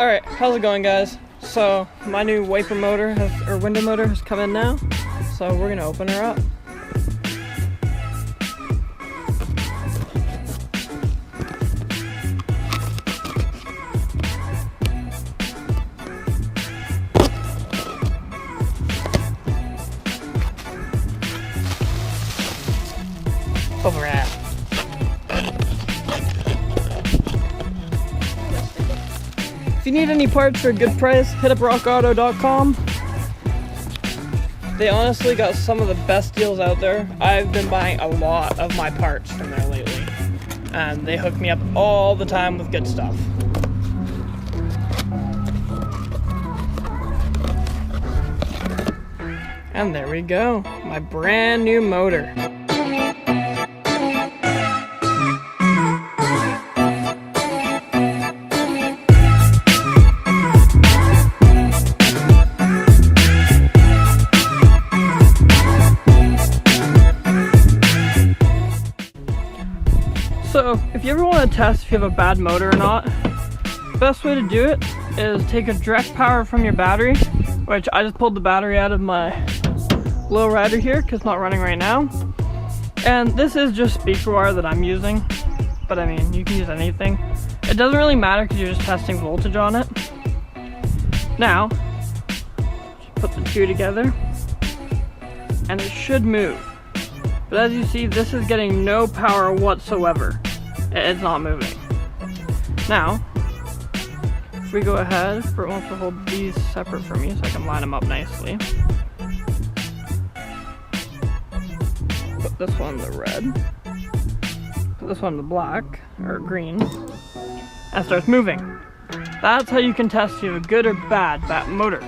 Alright, how's it going, guys? So, my new wiper motor window motor has come in now. So we're gonna open her up. Over at. If you need any parts for a good price, hit up rockauto.com. They honestly got some of the best deals out there. I've been buying a lot of my parts from there lately, and they hook me up all the time with good stuff. And there we go, my brand new motor. So, if you ever want to test if you have a bad motor or not, the best way to do it is take a direct power from your battery, which I just pulled the battery out of my low rider here because it's not running right now. And this is just speaker wire that I'm using, but I mean, you can use anything. It doesn't really matter because you're just testing voltage on it. Now, just put the two together, and it should move. But as you see, this is getting no power whatsoever. It's not moving. Now, if we go ahead, we'll have to hold these separate from me so I can line them up nicely. Put this one the red. Put this one the black, or green. And it starts moving. That's how you can test if you have a good or bad motor.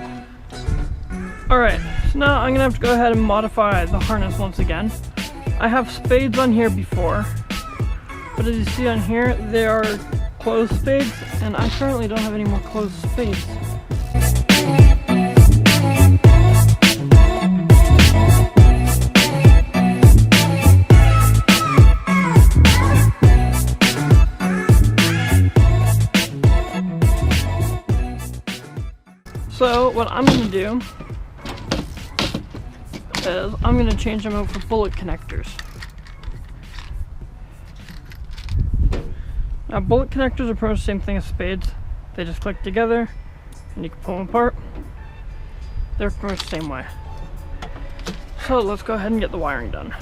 Alright, so now I'm gonna have to go ahead and modify the harness once again. I have spades on here before, but as you see on here, they are closed spades, and I currently don't have any more closed spades. So what I'm going to do is I'm going to change them out for bullet connectors. Now bullet connectors are pretty much the same thing as spades. They just click together and you can pull them apart. They're pretty much the same way. So let's go ahead and get the wiring done.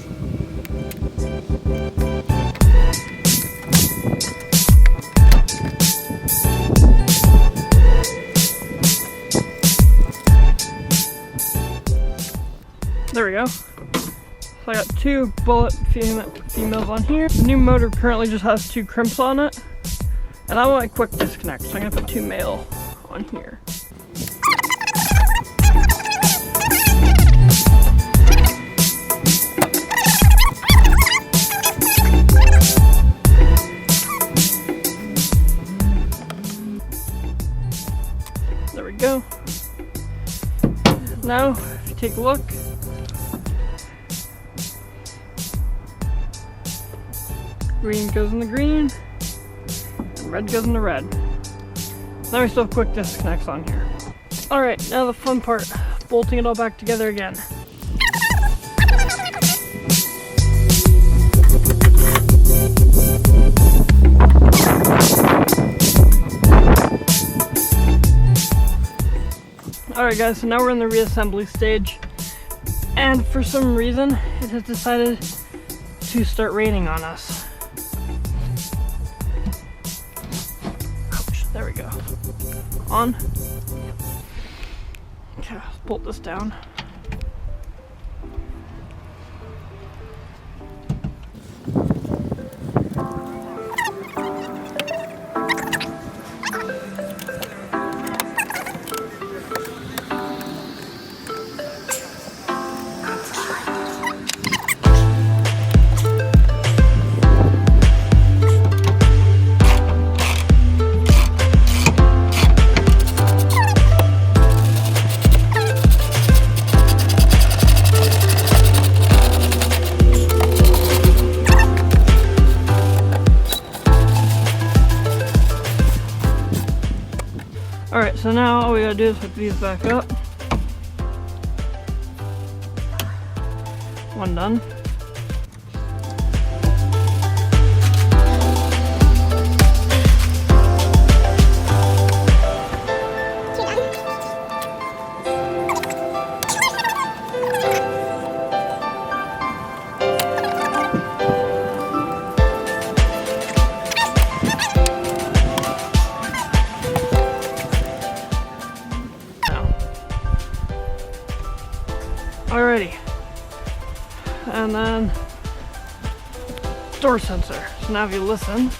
There we go. So I got two bullet females on here. The new motor currently just has two crimps on it. And I want a quick disconnect, so I'm gonna put two male on here. There we go. Now, if you take a look, green goes in the green, and red goes in the red. Now we still have quick disconnects on here. Alright, now the fun part, bolting it all back together again. Alright guys, so now we're in the reassembly stage, and for some reason it has decided to start raining on us. There we go. On. Okay, let's bolt this down. So now all we gotta do is hook these back up. One done. Alrighty, and then door sensor. So now if you listen,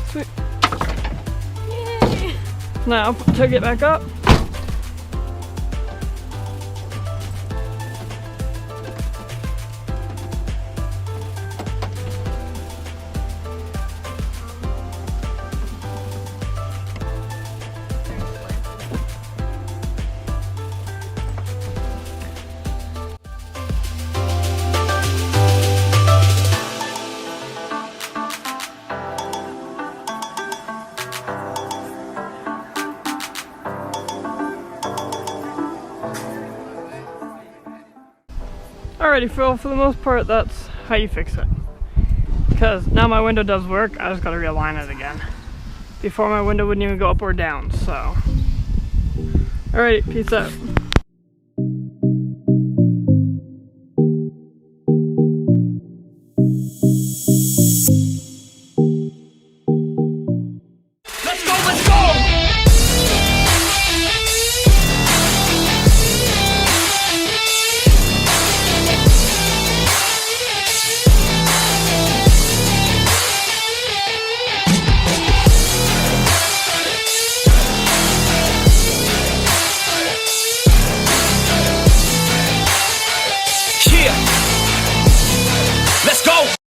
sweet. Yay! Now take it back up. Alrighty, Phil, for the most part, that's how you fix it. Because now my window does work, I just gotta realign it again. Before my window wouldn't even go up or down, so. Alrighty, peace out.